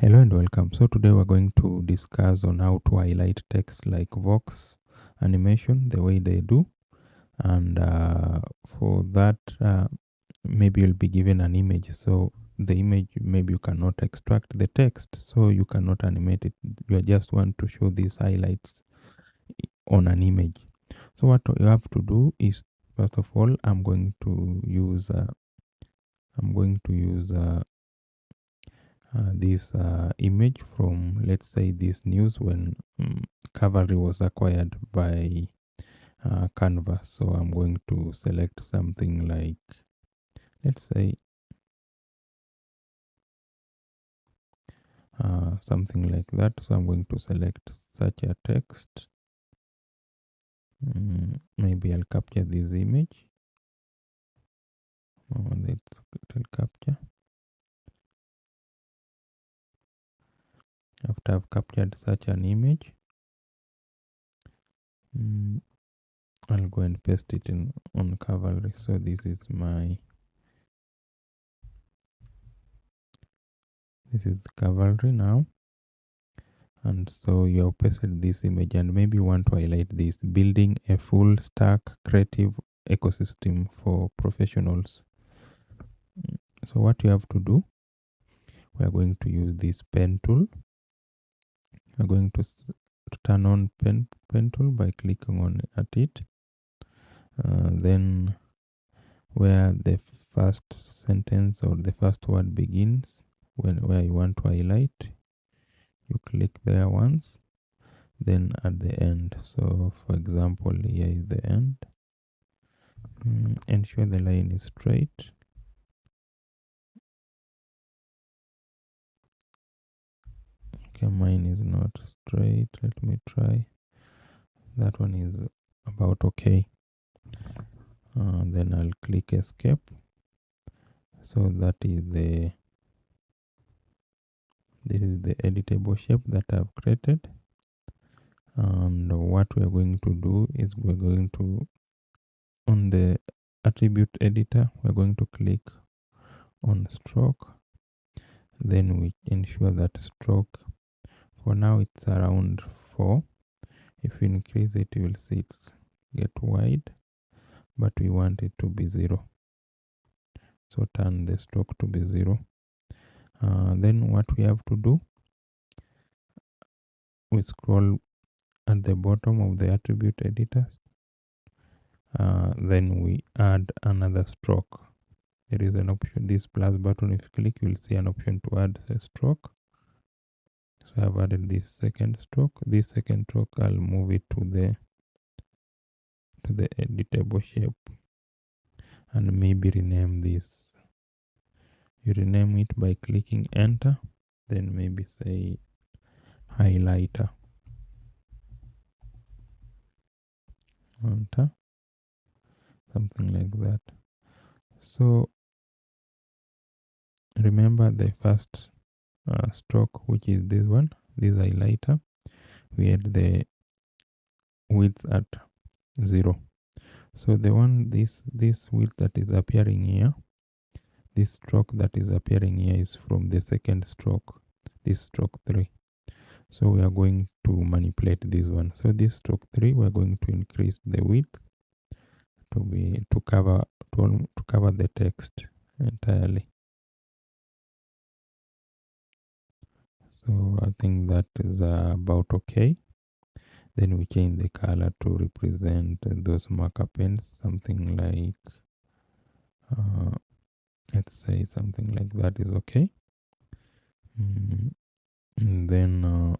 Hello and welcome. So today we're going to discuss on how to highlight text like Vox animation, the way they do. And for that, maybe you'll be given an image. So the image, maybe you cannot extract the text, so you cannot animate it. You just want to show these highlights on an image. So what you have to do is, first of all, I'm going to use this image from, let's say, this news when Cavalry was acquired by Canvas. So I'm going to select something like, let's say, something like that. So I'm going to select such a text. Maybe I'll capture this image. Let's capture. After I've captured such an image, I'll go and paste it in on Cavalry. So this is Cavalry now. And so you have pasted this image, and maybe you want to highlight this: building a full stack creative ecosystem for professionals. So what you have to do, we are going to use this pen tool. We're going to turn on pen tool by clicking on at it. Then where the first sentence or the first word begins, where you want to highlight, you click there once. Then at the end, so for example, here is the end. Ensure the line is straight. Okay, mine is not straight. Let me try. That one is about okay. Then I'll click escape. So this is the editable shape that I've created. And what we're going to do is we're going to, on the attribute editor, we're going to click on stroke. Then we ensure that stroke, for now it's around 4. If you increase it, you will see it's get wide, but we want it to be 0. So turn the stroke to be 0. Then what we have to do, we scroll at the bottom of the attribute editors. Then we add another stroke. There is an option, this plus button. If you click, you will see an option to add a stroke. So I've added this second stroke. This second stroke, I'll move it to the editable shape, and maybe rename this. You rename it by clicking enter, then maybe say highlighter. Enter, something like that. So remember the first stroke, which is this one, this highlighter. We had the width at 0. So the one, this width that is appearing here, this stroke that is appearing here is from the second stroke, this stroke 3. So we are going to manipulate this one. So this stroke 3, we're going to increase the width to cover the text entirely. So I think that is about okay. Then we change the color to represent those marker pens, something like let's say something like that is okay. And then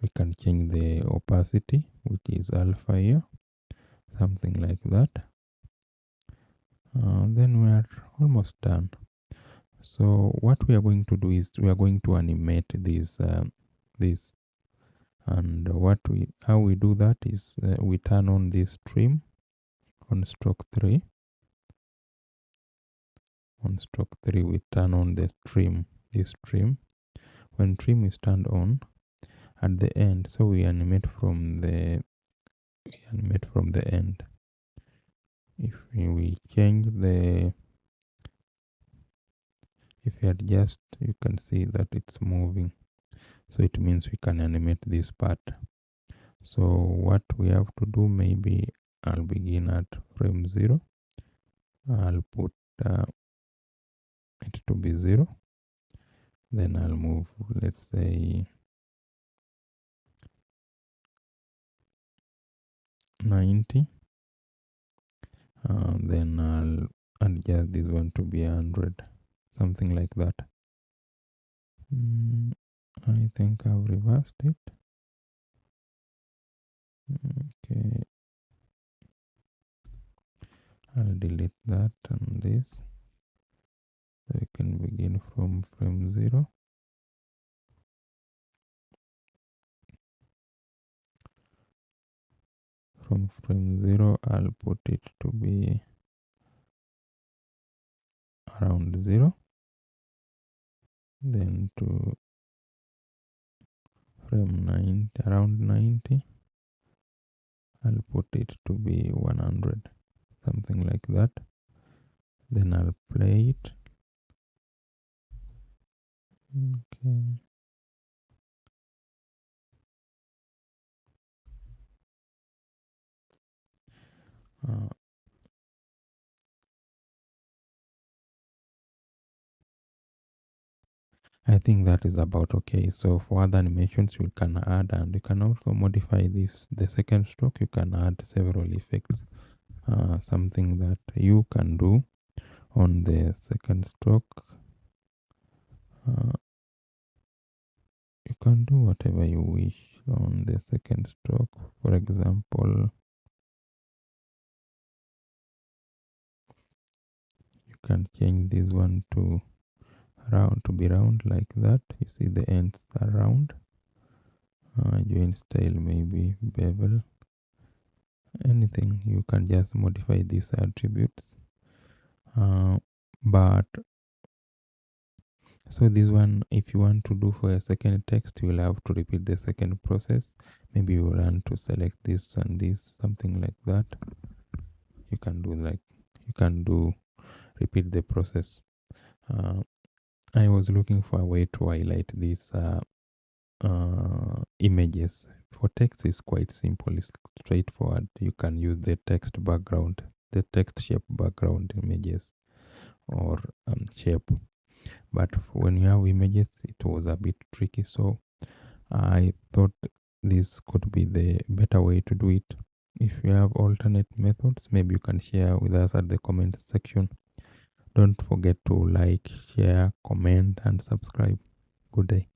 we can change the opacity, which is alpha here, something like that. Then we are almost done. So what we are going to do is we are going to animate this and how we do that is we turn on this trim on stroke 3. On stroke 3 we turn on the trim, this trim. When trim is turned on at the end, so we animate from the end. If we change the If you adjust, you can see that it's moving. So it means we can animate this part. So what we have to do, maybe I'll begin at frame 0. I'll put it to be 0. Then I'll move, let's say 90. Then I'll adjust this one to be 100, something like that. I think I've reversed it. Okay, I'll delete that and this. So we can begin from frame 0. From frame 0, I'll put it to be around 0. Then to frame 90, around 90, I'll put it to be 100, something like that. Then I'll play it. Okay. I think that is about okay. So for other animations, you can add, and you can also modify this. The second stroke, you can add several effects. Something that you can do on the second stroke. You can do whatever you wish on the second stroke. For example, you can change this one to round, to be round like that. You see the ends are round. Join style, maybe bevel. Anything, you can just modify these attributes. But so this one, if you want to do for a second text, you will have to repeat the second process. Maybe you want to select this and this, something like that. You can do repeat the process. I was looking for a way to highlight these images. For text is quite simple, it's straightforward. You can use the text background, the text shape background images or shape. But when you have images, it was a bit tricky. So I thought this could be the better way to do it. If you have alternate methods, maybe you can share with us at the comment section. Don't forget to like, share, comment, and subscribe. Good day.